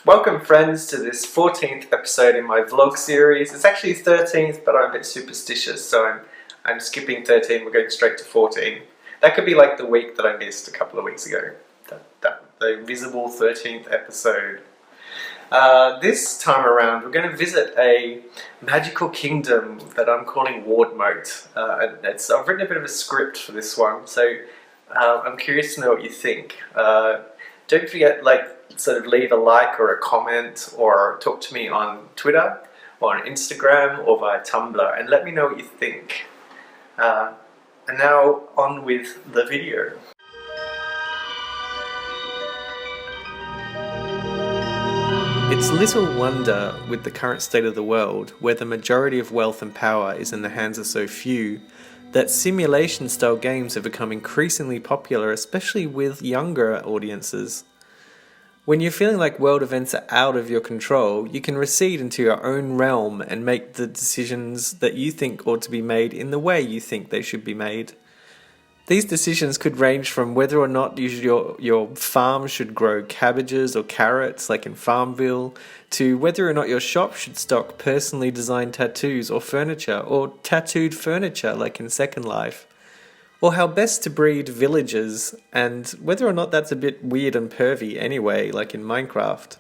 Welcome friends to this 14th episode in my vlog series. It's actually 13th, but I'm a bit superstitious, so I'm skipping 13, we're going straight to 14. That could be like the week that I missed a couple of weeks ago. The invisible 13th episode. This time around we're going to visit a magical kingdom that I'm calling Wardmote. I've written a bit of a script for this one, so I'm curious to know what you think. Don't forget, sort of leave a like or a comment or talk to me on Twitter or on Instagram or via Tumblr and let me know what you think. And now on with the video. It's little wonder, with the current state of the world, where the majority of wealth and power is in the hands of so few, that simulation-style games have become increasingly popular, especially with younger audiences. When you're feeling like world events are out of your control, you can recede into your own realm and make the decisions that you think ought to be made in the way you think they should be made. These decisions could range from whether or not your farm should grow cabbages or carrots like in Farmville, to whether or not your shop should stock personally designed tattoos or furniture, or tattooed furniture like in Second Life. Or how best to breed villagers, and whether or not that's a bit weird and pervy anyway, like in Minecraft.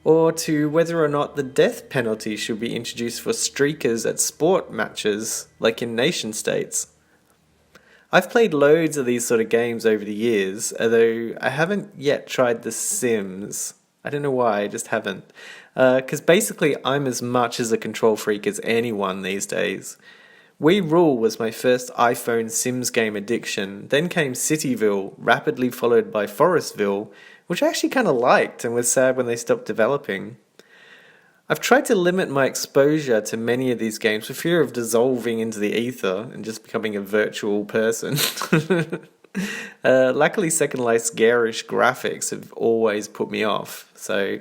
Or to whether or not the death penalty should be introduced for streakers at sport matches, like in nation states. I've played loads of these sort of games over the years, although I haven't yet tried The Sims. I don't know why, I just haven't. Because basically I'm as much as a control freak as anyone these days. We Rule was my first iPhone Sims game addiction, then came Cityville, rapidly followed by Forestville, which I actually kind of liked and was sad when they stopped developing. I've tried to limit my exposure to many of these games for fear of dissolving into the ether and just becoming a virtual person. Luckily Second Life's garish graphics have always put me off, so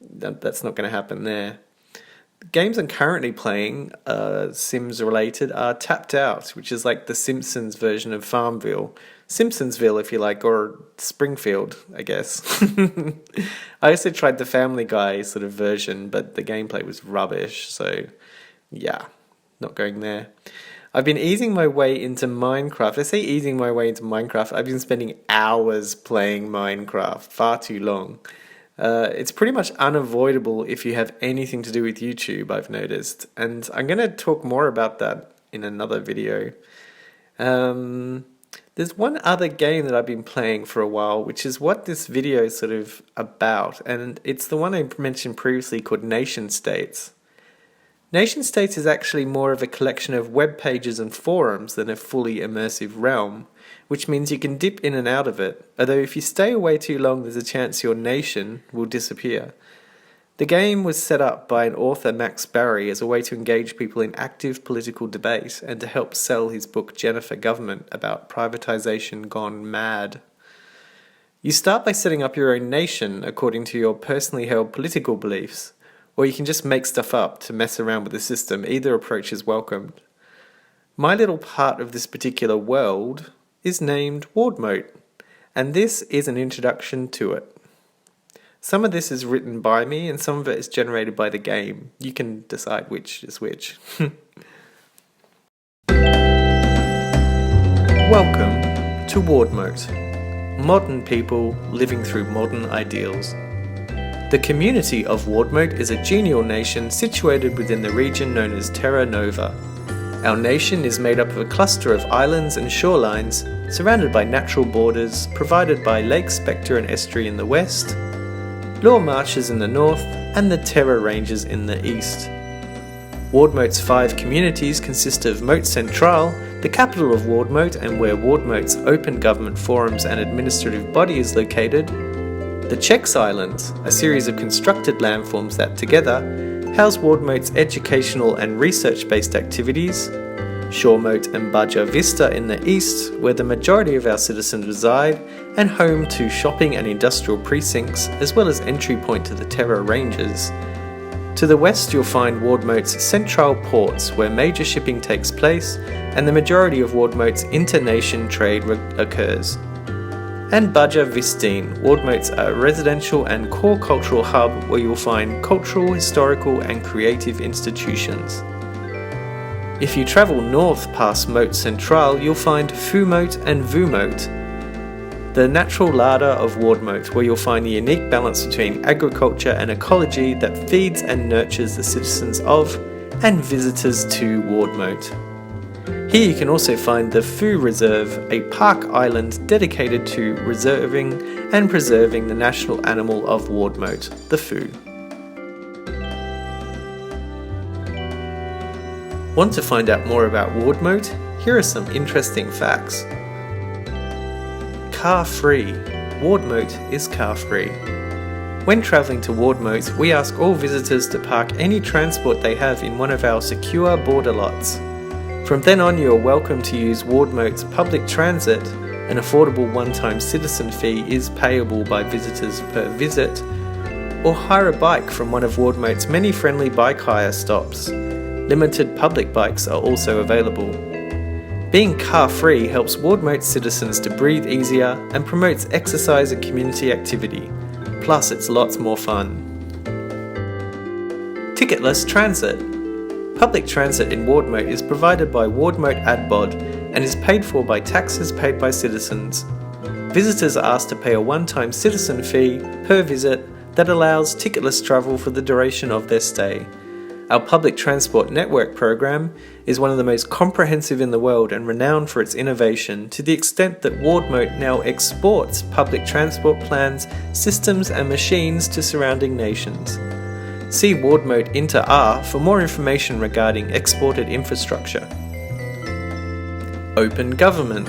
that's not going to happen there. Games I'm currently playing, Sims related, are Tapped Out, which is like the Simpsons version of Farmville. Simpsonsville, if you like, or Springfield, I guess. I also tried the Family Guy sort of version, but the gameplay was rubbish, so yeah, not going there. I've been easing my way into Minecraft. I say easing my way into Minecraft, I've been spending hours playing Minecraft, far too long. It's pretty much unavoidable if you have anything to do with YouTube, I've noticed, and I'm going to talk more about that in another video. There's one other game that I've been playing for a while, which is what this video is sort of about, and it's the one I mentioned previously called Nation States. Nation States is actually more of a collection of web pages and forums than a fully immersive realm, which means you can dip in and out of it, although if you stay away too long there's a chance your nation will disappear. The game was set up by an author, Max Barry, as a way to engage people in active political debate and to help sell his book Jennifer Government about privatization gone mad. You start by setting up your own nation according to your personally held political beliefs, or you can just make stuff up to mess around with the system. Either approach is welcomed. My little part of this particular world is named Wardmote, and this is an introduction to it. Some of this is written by me and some of it is generated by the game. You can decide which is which. Welcome to Wardmote. Modern people living through modern ideals. The community of Wardmote is a genial nation situated within the region known as Terra Nova. Our nation is made up of a cluster of islands and shorelines surrounded by natural borders provided by Lake Spectre and Estuary in the west, Law Marshes in the north, and the Terra Ranges in the east. Wardmote's 5 communities consist of Mote Central, the capital of Wardmote and where Wardmote's open government forums and administrative body is located, the Checks Islands, a series of constructed landforms that together house Wardmote's educational and research-based activities, Shoremote and Baja Vista in the east, where the majority of our citizens reside, and home to shopping and industrial precincts, as well as entry point to the Terra Ranges. To the west you'll find Wardmote's central ports, where major shipping takes place, and the majority of Wardmote's inter-nation trade occurs. and Bojvlogski, Wardmote's a residential and core cultural hub where you'll find cultural, historical and creative institutions. If you travel north past Mote Central, you'll find Phamacy and Wardmote, the natural larder of Wardmote, where you'll find the unique balance between agriculture and ecology that feeds and nurtures the citizens of and visitors to Wardmote. Here you can also find the Foo Reserve, a park island dedicated to reserving and preserving the national animal of Wardmote, the Foo. Want to find out more about Wardmote? Here are some interesting facts. Car-free. Wardmote is car-free. When travelling to Wardmote, we ask all visitors to park any transport they have in one of our secure border lots. From then on, you are welcome to use Wardmote's public transit. An affordable one-time citizen fee is payable by visitors per visit, or hire a bike from one of Wardmote's many friendly bike hire stops. Limited public bikes are also available. Being car-free helps Wardmote citizens to breathe easier and promotes exercise and community activity. Plus, it's lots more fun. Ticketless transit. Public transit in Wardmote is provided by Wardmote AdBod and is paid for by taxes paid by citizens. Visitors are asked to pay a one-time citizen fee per visit that allows ticketless travel for the duration of their stay. Our public transport network program is one of the most comprehensive in the world and renowned for its innovation, to the extent that Wardmote now exports public transport plans, systems and machines to surrounding nations. See Wardmote Inter R for more information regarding exported infrastructure. Open government.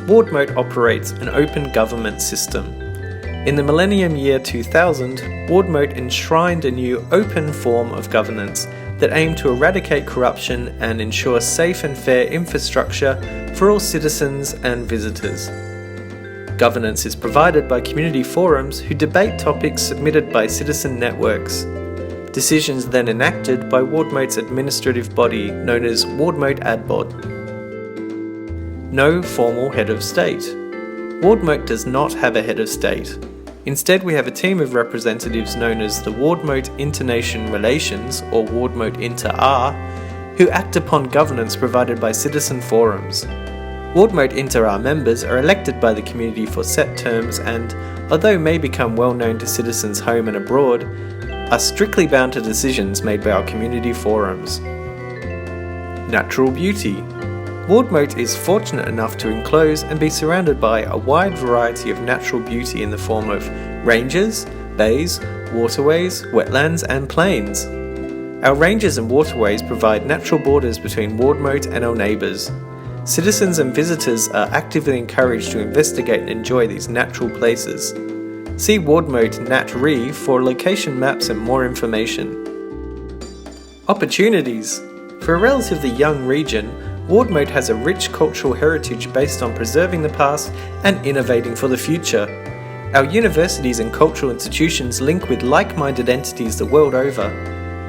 Wardmote operates an open government system. In the millennium year 2000, Wardmote enshrined a new open form of governance that aimed to eradicate corruption and ensure safe and fair infrastructure for all citizens and visitors. Governance is provided by community forums who debate topics submitted by citizen networks. Decisions then enacted by Wardmote's administrative body known as Wardmote AdBod. No formal head of state. Wardmote does not have a head of state. Instead, we have a team of representatives known as the Wardmote Internation Relations, or Wardmote Inter-R, who act upon governance provided by citizen forums. Wardmote Inter-R members are elected by the community for set terms and, although may become well known to citizens home and abroad, are strictly bound to decisions made by our community forums. Natural beauty. Wardmote is fortunate enough to enclose and be surrounded by a wide variety of natural beauty in the form of ranges, bays, waterways, wetlands and plains. Our ranges and waterways provide natural borders between Wardmote and our neighbours. Citizens and visitors are actively encouraged to investigate and enjoy these natural places. See Wardmote NatRe for location maps and more information. Opportunities. For a relatively young region, Wardmote has a rich cultural heritage based on preserving the past and innovating for the future. Our universities and cultural institutions link with like-minded entities the world over.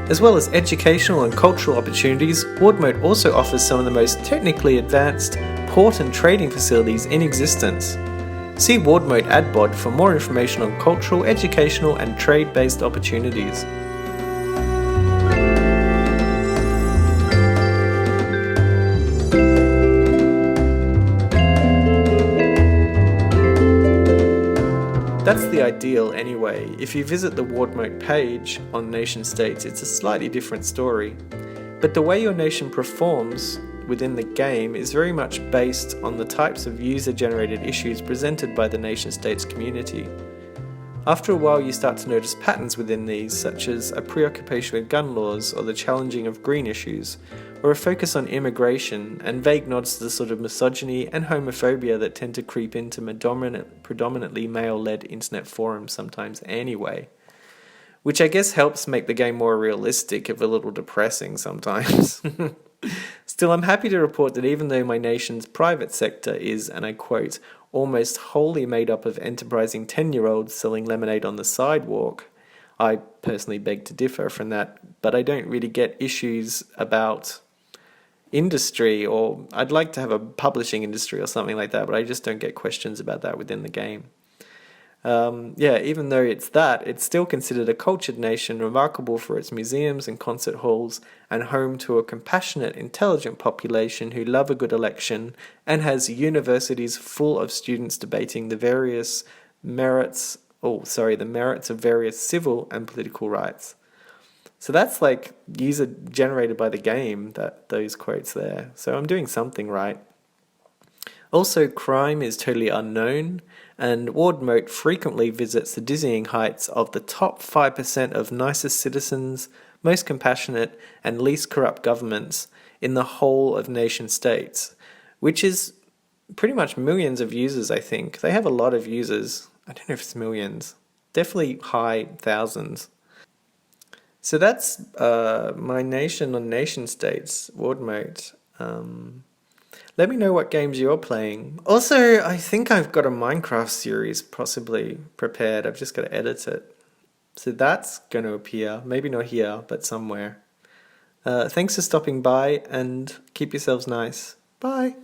As well as educational and cultural opportunities, Wardmote also offers some of the most technically advanced port and trading facilities in existence. See Wardmote AdBod for more information on cultural, educational and trade-based opportunities. That's the ideal anyway. If you visit the Wardmote page on nation states, it's a slightly different story. But the way your nation performs within the game is very much based on the types of user-generated issues presented by the nation states community. After a while you start to notice patterns within these, such as a preoccupation with gun laws or the challenging of green issues, or a focus on immigration and vague nods to the sort of misogyny and homophobia that tend to creep into predominantly male-led internet forums sometimes anyway. Which I guess helps make the game more realistic, if a little depressing sometimes. Still, I'm happy to report that even though my nation's private sector is, and I quote, almost wholly made up of enterprising 10-year-olds selling lemonade on the sidewalk, I personally beg to differ from that, but I don't really get issues about industry, or I'd like to have a publishing industry or something like that, but I just don't get questions about that within the game. Even though it's that, it's still considered a cultured nation, remarkable for its museums and concert halls, and home to a compassionate, intelligent population who love a good election, and has universities full of students debating the merits of various civil and political rights. So that's like user generated by the game, those quotes there. So I'm doing something right. Also, crime is totally unknown, and Wardmote frequently visits the dizzying heights of the top 5% of nicest citizens, most compassionate, and least corrupt governments in the whole of nation states, which is pretty much millions of users, I think. They have a lot of users. I don't know if it's millions. Definitely high thousands. So that's my nation on nation states, Wardmote. Let me know what games you're playing. Also, I think I've got a Minecraft series possibly prepared. I've just got to edit it. So that's going to appear. Maybe not here, but somewhere. Thanks for stopping by, and keep yourselves nice. Bye.